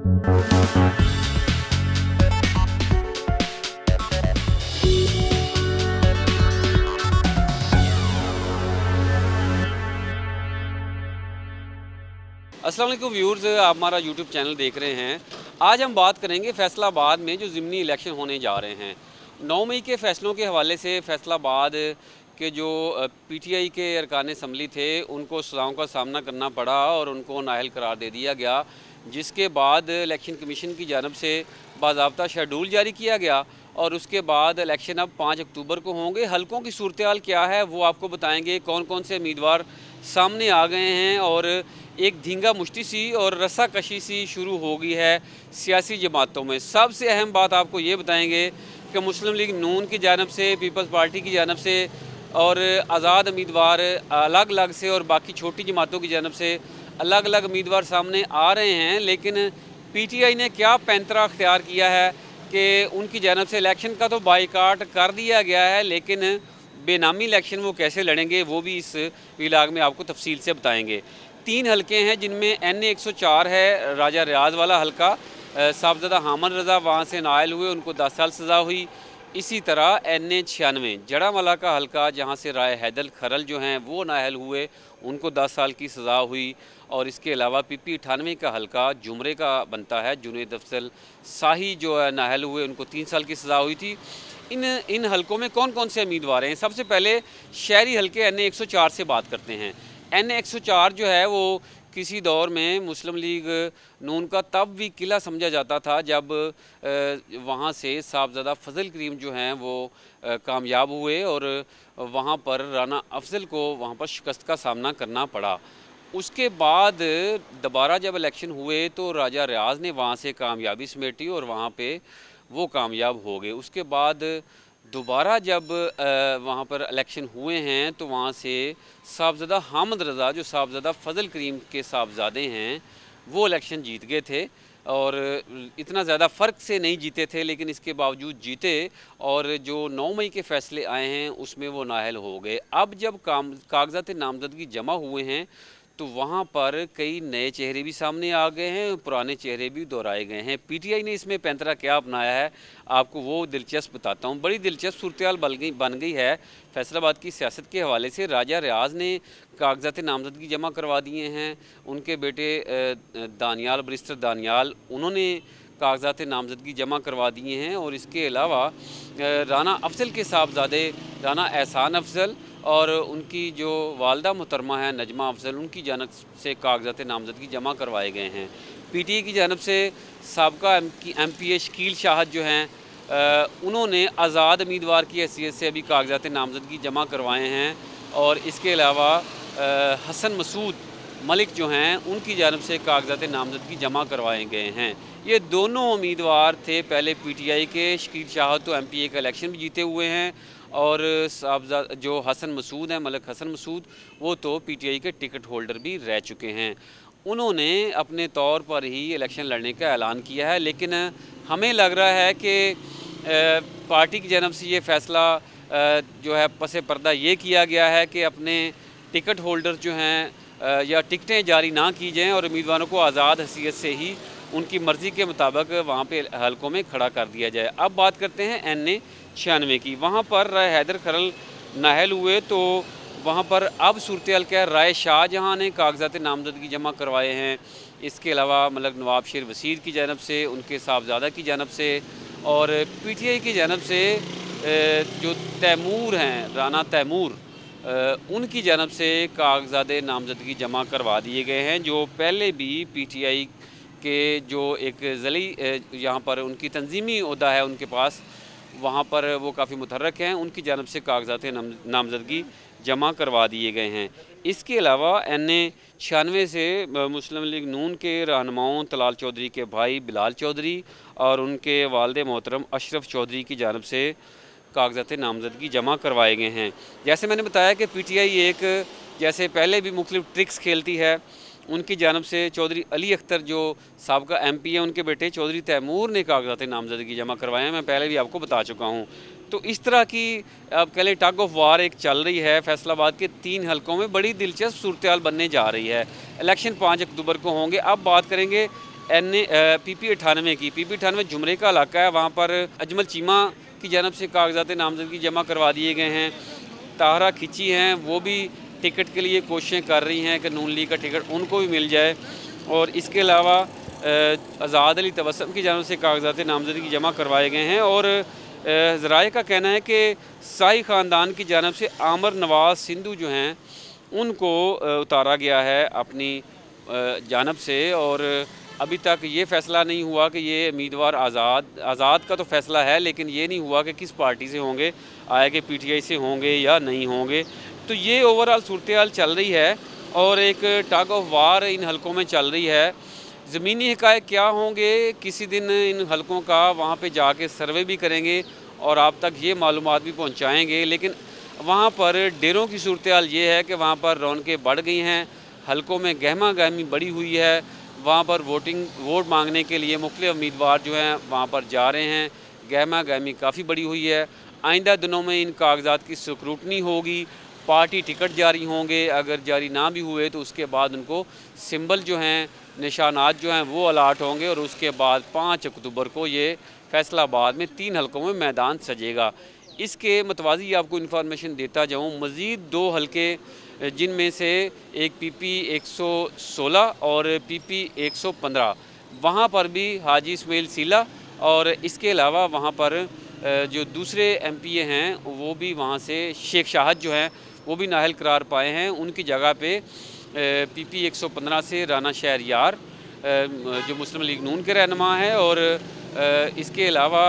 अस्सलाम वालेकुम व्यूअर्स, आप हमारा यूट्यूब चैनल देख रहे हैं। आज हम बात करेंगे फैसलाबाद में जो ज़िमनी इलेक्शन होने जा रहे हैं। 9 मई के फैसलों के हवाले से फैसलाबाद के जो पीटीआई के अरकान असम्बली थे उनको सज़ाओं का सामना करना पड़ा और उनको नाअहल करार दे दिया गया, जिसके बाद इलेक्शन कमीशन की जानिब से बाज़ाब्ता शेड्यूल जारी किया गया और उसके बाद इलेक्शन अब 5 अक्टूबर को होंगे। हलकों की सूरत हाल क्या है वो आपको बताएंगे, कौन कौन से उम्मीदवार सामने आ गए हैं और एक धींगा मुश्ती सी और रस्साकशी सी शुरू हो गई है सियासी जमातों में। सबसे अहम बात आपको ये बताएंगे कि मुस्लिम लीग नून की जानिब से, पीपल्स पार्टी की जानिब से और आज़ाद उम्मीदवार अलग अलग से और बाकी छोटी जमातों की जानिब से अलग अलग उम्मीदवार सामने आ रहे हैं। लेकिन पीटीआई ने क्या पैंतरा अख्तियार किया है कि उनकी जानिब से इलेक्शन का तो बाइकाट कर दिया गया है, लेकिन बेनामी इलेक्शन वो कैसे लड़ेंगे वो भी इस व्लॉग में आपको तफसील से बताएंगे। 3 हलके हैं जिनमें NA 104 है, राजा रियाज वाला हलका। साहबजादा हामद रज़ा वहाँ से नायल हुए, उनको 10 साल सज़ा हुई। इसी तरह NA 96 जड़ामला का हलका, जहाँ से राय हैदर खरल जो हैं वो नायल हुए, उनको 10 साल की सज़ा हुई। और इसके अलावा PP 98 का हलका जुमरे का बनता है, जुनेद अफजल शाही जो है नायल हुए, उनको 3 साल की सज़ा हुई थी। इन हलकों में कौन कौन से उम्मीदवार हैं? सबसे पहले शहरी हलके NA 104 से बात करते हैं। NA 104 जो है वो किसी दौर में मुस्लिम लीग नून का तब भी किला समझा जाता था जब वहाँ से साहबजादा फजल करीम जो हैं वो कामयाब हुए और वहाँ पर राना अफजल को वहाँ पर शिकस्त का सामना करना पड़ा। उसके बाद दोबारा जब इलेक्शन हुए तो राजा रियाज ने वहाँ से कामयाबी समेटी और वहाँ पे वो कामयाब हो गए। उसके बाद दोबारा जब वहाँ पर इलेक्शन हुए हैं तो वहाँ से साहबजादा हामद रज़ा, जो साहबजादा फजल करीम के साहबजादे हैं, वो इलेक्शन जीत गए थे और इतना ज़्यादा फ़र्क से नहीं जीते थे, लेकिन इसके बावजूद जीते और जो 9 मई के फ़ैसले आए हैं उसमें वो नाअहल हो गए। अब जब कागज़ात नामज़दगी जमा हुए हैं तो वहाँ पर कई नए चेहरे भी सामने आ गए हैं, पुराने चेहरे भी दोहराए गए हैं। पीटीआई ने इसमें पैंतरा क्या अपनाया है आपको वो दिलचस्प बताता हूँ। बड़ी दिलचस्प सूरत हाल बन गई है फैसलाबाद की सियासत के हवाले से। राजा रियाज ने कागज़ात नामज़दगी जमा करवा दिए हैं, उनके बेटे दानियाल, बरिस्टर दानियाल, उन्होंने कागज़ात नामज़दगी जमा करवा दिए हैं और इसके अलावा राना अफजल के साहबजादे राना एहसान अफजल और उनकी जो वालदा मुहतरमा है नजमा अफजल, उनकी जानब से कागज़ात नामज़दगी जमा करवाए गए हैं। पीटीआई की जानब से साबका MPA शकील शाहद जो हैं उन्होंने आज़ाद उम्मीदवार की हैसियत से अभी कागज़ात नामज़दगी जमा करवाए हैं और इसके अलावा हसन मसूद मलिक जो हैं उनकी जानब से कागज़ात नामज़दगी जमा करवाए गए हैं। ये दोनों उम्मीदवार थे पहले पीटीआई के। शकील शाहद तो MPA का इलेक्शन भी जीते हुए हैं और साहबजादा जो हसन मसूद हैं, मलिक हसन मसूद, वो तो पीटीआई के टिकट होल्डर भी रह चुके हैं। उन्होंने अपने तौर पर ही इलेक्शन लड़ने का ऐलान किया है, लेकिन हमें लग रहा है कि पार्टी की जानब से ये फ़ैसला जो है पसे पर्दा ये किया गया है कि अपने टिकट होल्डर जो हैं या टिकटें जारी ना की जाएँ और उम्मीदवारों को आज़ाद हैसियत से ही उनकी मर्ज़ी के मुताबिक वहाँ पे हलकों में खड़ा कर दिया जाए। अब बात करते हैं NA 96 की। वहाँ पर राय हैदर खरल नाअहल हुए तो वहाँ पर अब सूरत हाल क्या है? राय शाहजहाँ ने कागज़ात नामज़दगी जमा करवाए हैं। इसके अलावा मतलब नवाब शेर वसीर की जानब से, उनके साहबजादा की जानब से और पीटीआई की जानब से जो तैमूर हैं, राना तैमूर, उनकी जानब से कागज़ात नामज़दगी जमा करवा दिए गए हैं, जो पहले भी पीटीआई के जो एक ज़ली यहाँ पर उनकी तंजीमी ओहदा है उनके पास, वहाँ पर वो काफ़ी मुतहर्रक हैं, उनकी जानब से कागज़ात नामज़दगी जमा करवा दिए गए हैं। इसके अलावा NA 96 से मुस्लिम लीग नून के रहनुमाओं तलाल चौधरी के भाई बिलाल चौधरी और उनके वालिद मोहतरम अशरफ चौधरी की जानब से कागज़ात नामज़दगी जमा करवाए गए हैं। जैसे मैंने बताया कि पीटीआई एक जैसे पहले भी मुख्तलिफ ट्रिक्स खेलती है, उनकी जानब से चौधरी अली अख्तर जो साबका MP है, उनके बेटे चौधरी तैमूर ने कागज़ात नामज़दगी जमा करवाए हैं, मैं पहले भी आपको बता चुका हूँ। तो इस तरह की अब कह लें टग ऑफ वार एक चल रही है फैसलाबाद के 3 हलकों में। बड़ी दिलचस्प सूरत हाल बनने जा रही है। इलेक्शन 5 अक्टूबर को होंगे। अब बात करेंगे PP 98 की। PP 98 झुमरे का इलाका है, वहाँ पर अजमल चीमा की जानब से कागजात नामजदगी जमा करवा दिए गए हैं। ताहरा खिची हैं, वो भी टिकट के लिए कोशिशें कर रही हैं कि नून लीग का टिकट उनको भी मिल जाए। और इसके अलावा आज़ाद अली तबस्सुम की जानब से कागजात नामजदगी जमा करवाए गए हैं। और ज़राए का कहना है कि शाही ख़ानदान की जानब से आमिर नवाज़ सिंधु जो हैं उनको उतारा गया है अपनी जानब से। और अभी तक ये फ़ैसला नहीं हुआ कि ये उम्मीदवार आज़ाद का तो फ़ैसला है, लेकिन ये नहीं हुआ कि किस पार्टी से होंगे, आया कि PTI से होंगे या नहीं होंगे। तो ये ओवरऑल सूरत हाल चल रही है और एक टग ऑफ वार इन हलकों में चल रही है। ज़मीनी हक़ाइक़ क्या होंगे, किसी दिन इन हलकों का वहाँ पे जाके सर्वे भी करेंगे और आप तक ये मालूमात भी पहुँचाएँगे। लेकिन वहाँ पर डेरों की सूरत हाल ये है कि वहाँ पर रौनकें बढ़ गई हैं, हलकों में गहमा गहमी बढ़ी हुई है। वहाँ पर वोट मांगने के लिए मुख्तलिफ उम्मीदवार जो हैं वहाँ पर जा रहे हैं, गहमा गहमी काफ़ी बढ़ी हुई है। आइंदा दिनों में इन कागजात की स्क्रूटनी होगी, पार्टी टिकट जारी होंगे, अगर जारी ना भी हुए तो उसके बाद उनको सिंबल जो हैं, निशानात जो हैं वो अलाट होंगे और उसके बाद 5 अक्टूबर को ये फैसलाबाद में 3 हलकों में मैदान सजेगा। इसके मतवाज़ी आपको इन्फॉर्मेशन देता जाऊँ, मज़ीद 2 हलके जिनमें से एक PP 116 और PP 115, वहाँ पर भी हाजी इस्माइल सीला और इसके अलावा वहाँ पर जो दूसरे MPA हैं वो भी वहाँ से शेख शाहद जो हैं वो भी नाअहल करार पाए हैं। उनकी जगह पे PP 115 से राना शहरयार जो मुस्लिम लीग नून के रहनुमा है और इसके अलावा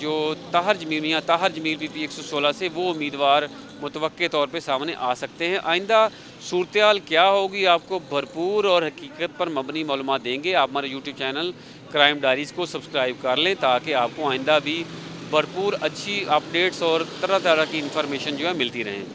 जो ताहर जमील PP 116 से वो उम्मीदवार मुतवक्के तौर पे सामने आ सकते हैं। आइंदा सूरत हाल क्या होगी आपको भरपूर और हकीकत पर मबनी मालूमात देंगे। आप हमारे YouTube चैनल क्राइम डायरीज़ को सब्सक्राइब कर लें ताकि आपको आइंदा भी भरपूर अच्छी अपडेट्स और तरह तरह की इन्फॉर्मेशन जो है मिलती रहें।